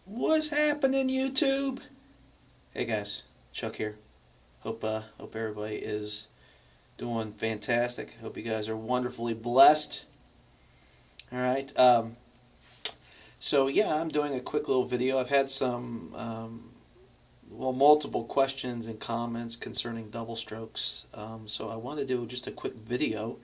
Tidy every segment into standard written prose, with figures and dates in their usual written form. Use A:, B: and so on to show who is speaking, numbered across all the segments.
A: What's happening, YouTube? Hey guys, Chuck here. Hope everybody is doing fantastic. Hope you guys are wonderfully blessed. All right. So yeah, I'm doing a quick little video. I've had some multiple questions and comments concerning double strokes. So I want to do just a quick video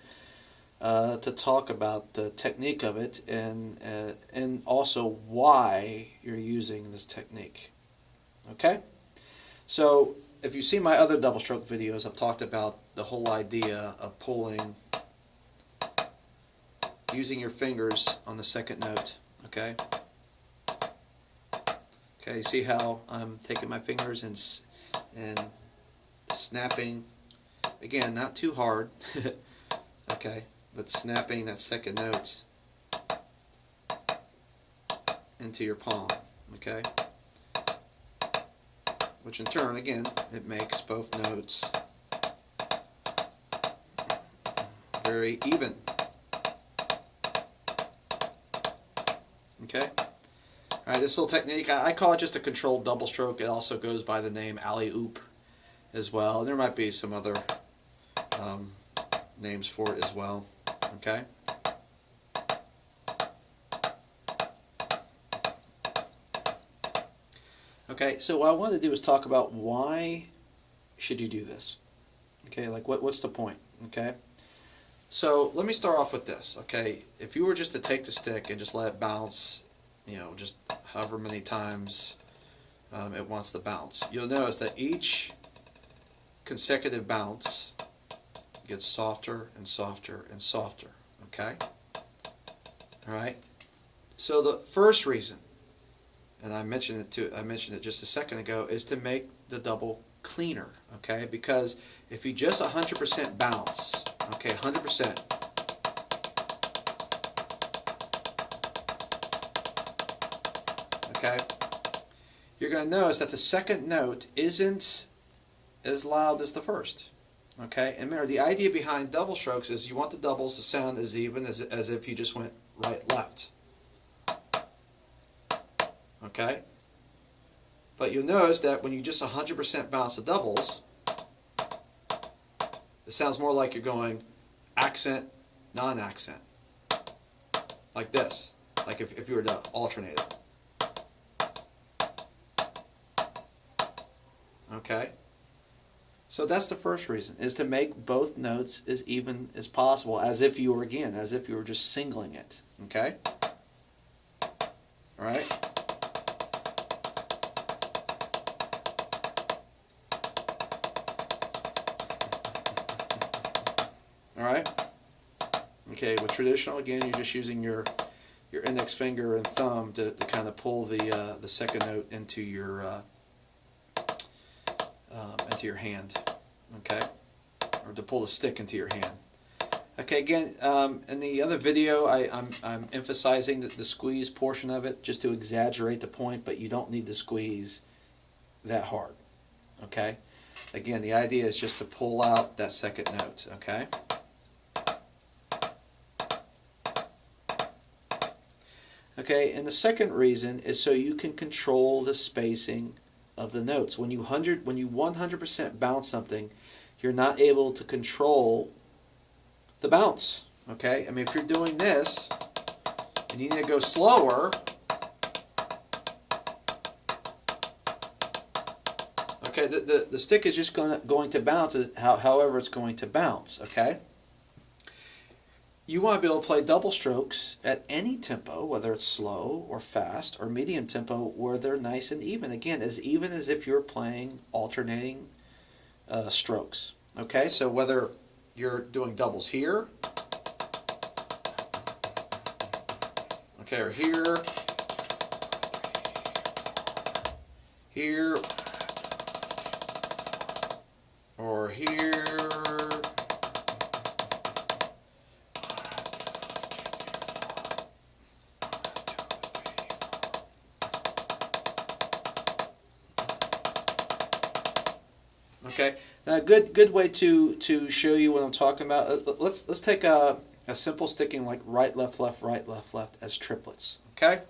A: to talk about the technique of it and also why you're using this technique. Okay. So if you see my other double stroke videos, I've talked about the whole idea of pulling, using your fingers on the second note. Okay. Okay. You see how I'm taking my fingers and snapping. Again, not too hard. Okay, but snapping that second note into your palm. Okay. Which in turn, again, it makes both notes very even. Okay? Alright, this little technique, I call it just a controlled double stroke. It also goes by the name alley-oop as well. And there might be some other names for it as well. Okay? Okay, so what I wanted to do is talk about why should you do this. Okay, like what's the point? Okay, so let me start off with this. Okay, if you were just to take the stick and just let it bounce, you know, just however many times it wants to bounce, you'll notice that each consecutive bounce gets softer and softer and softer. Okay, all right. So the first reason, and I mentioned it just a second ago, is to make the double cleaner, okay? Because if you just 100% bounce, okay, 100%, okay, you're going to notice that the second note isn't as loud as the first, okay? And remember, the idea behind double strokes is you want the doubles to sound as even as if you just went right, left. Okay? But you'll notice that when you just 100% bounce the doubles, it sounds more like you're going accent, non-accent. Like this. Like if you were to alternate it. Okay? So that's the first reason, is to make both notes as even as possible, as if you were just singling it. Okay? Alright? Alright? Okay, with traditional, again, you're just using your index finger and thumb to kind of pull the second note into your hand. Okay? Or to pull the stick into your hand. Okay, again, in the other video, I'm emphasizing the squeeze portion of it just to exaggerate the point, but you don't need to squeeze that hard. Okay? Again, the idea is just to pull out that second note. Okay? Okay, and the second reason is so you can control the spacing of the notes. When you 100% bounce something, you're not able to control the bounce. Okay, I mean, if you're doing this and you need to go slower, okay, the stick is just going to bounce however it's going to bounce. Okay. You want to be able to play double strokes at any tempo, whether it's slow or fast or medium tempo, where they're nice and even. Again, as even as if you're playing alternating strokes. Okay, so whether you're doing doubles here, okay, or here, or here, okay, now a good way to show you what I'm talking about. Let's take a simple sticking like right left left right left left as triplets. Okay.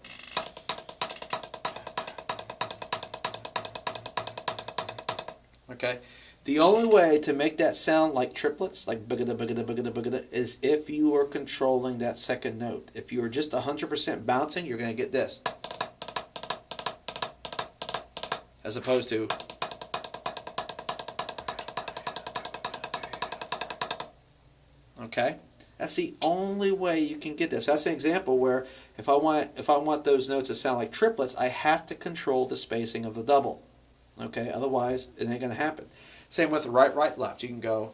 A: Okay? The only way to make that sound like triplets, like bugada bugada bugada bugada, is if you are controlling that second note. If you are just 100% bouncing, you're going to get this. As opposed to... Okay? That's the only way you can get this. That's an example where if I want those notes to sound like triplets, I have to control the spacing of the double. Okay? Otherwise, it ain't going to happen. Same with right, right, left. You can go.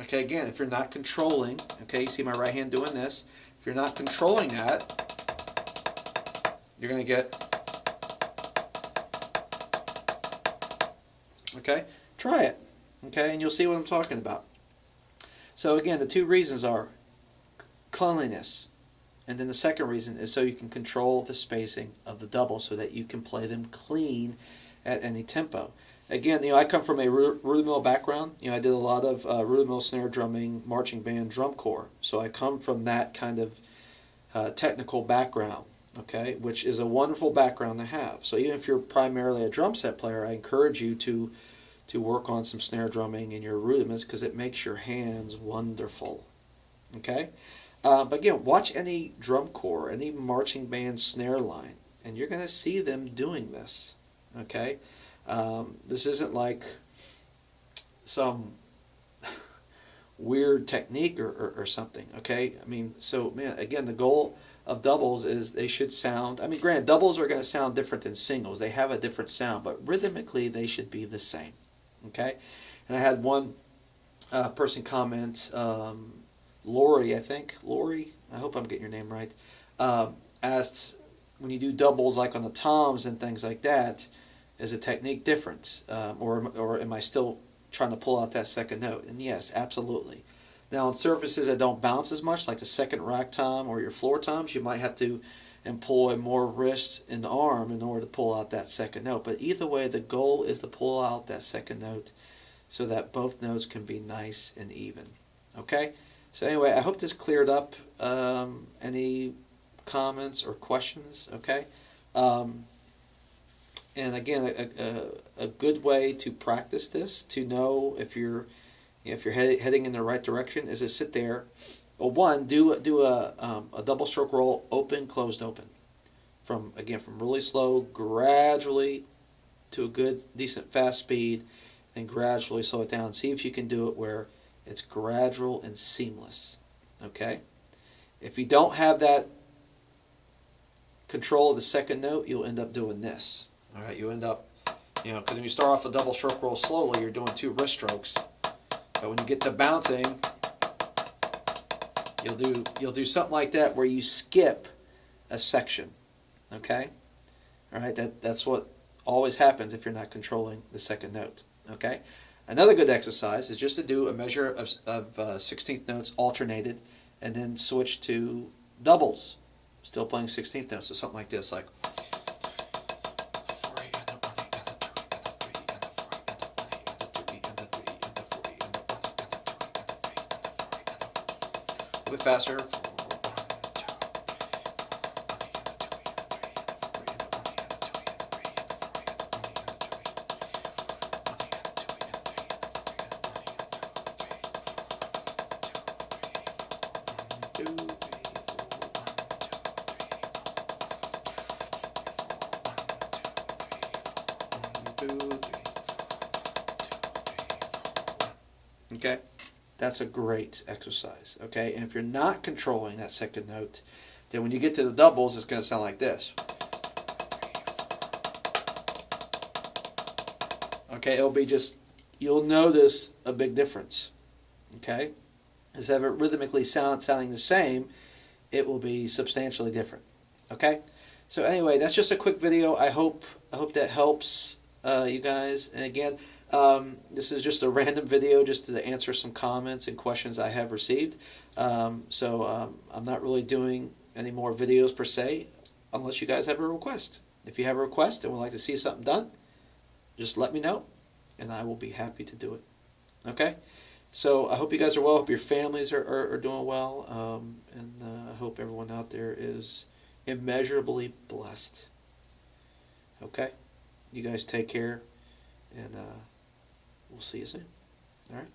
A: Okay, again, if you're not controlling, okay, you see my right hand doing this. If you're not controlling that, you're going to get. Okay, try it. Okay, and you'll see what I'm talking about. So again, the two reasons are cleanliness. And then the second reason is so you can control the spacing of the doubles so that you can play them clean at any tempo. Again, I come from a rudimento background. I did a lot of rudimento snare drumming, marching band, drum corps. So I come from that kind of technical background, okay, which is a wonderful background to have. So even if you're primarily a drum set player, I encourage you to work on some snare drumming in your rudiments because it makes your hands wonderful, okay? But again, watch any drum corps, any marching band snare line, and you're going to see them doing this. Okay, this isn't like some weird technique or something. Okay, I mean, so man, again, the goal of doubles is they should sound. I mean, granted, doubles are going to sound different than singles. They have a different sound, but rhythmically they should be the same. Okay, and I had one person comment. Lori, I think. Lori, I hope I'm getting your name right. Asked, when you do doubles like on the toms and things like that, is the technique different? Or am I still trying to pull out that second note? And yes, absolutely. Now on surfaces that don't bounce as much, like the second rack tom or your floor toms, you might have to employ more wrist and arm in order to pull out that second note. But either way, the goal is to pull out that second note so that both notes can be nice and even. Okay? So anyway, I hope this cleared up any comments or questions, okay? And again, a good way to practice this, to know if you're heading in the right direction, is to sit there. Well, one, do a double stroke roll, open, closed, open. From really slow, gradually to a good, decent, fast speed, and gradually slow it down. See if you can do it where it's gradual and seamless, okay? If you don't have that control of the second note, you'll end up doing this, all right? You end up, because when you start off a double stroke roll slowly, you're doing 2 wrist strokes. But when you get to bouncing, you'll do something like that where you skip a section, okay? All right, that's what always happens if you're not controlling the second note, okay? Another good exercise is just to do a measure of 16th notes alternated and then switch to doubles, still playing 16th notes, so something like this, like a bit faster. Okay, that's a great exercise. Okay, and if you're not controlling that second note, then when you get to the doubles, it's going to sound like this. Okay, it'll be just, you'll notice a big difference. Okay, instead of it rhythmically sounding the same, it will be substantially different. Okay, so anyway, that's just a quick video. I hope that helps you guys. And again, this is just a random video just to answer some comments and questions I have received. I'm not really doing any more videos per se unless you guys have a request. If you have a request and would like to see something done, just let me know and I will be happy to do it. Okay? So I hope you guys are well. I hope your families are doing well. And I hope everyone out there is immeasurably blessed. Okay? You guys take care, and we'll see you soon. All right?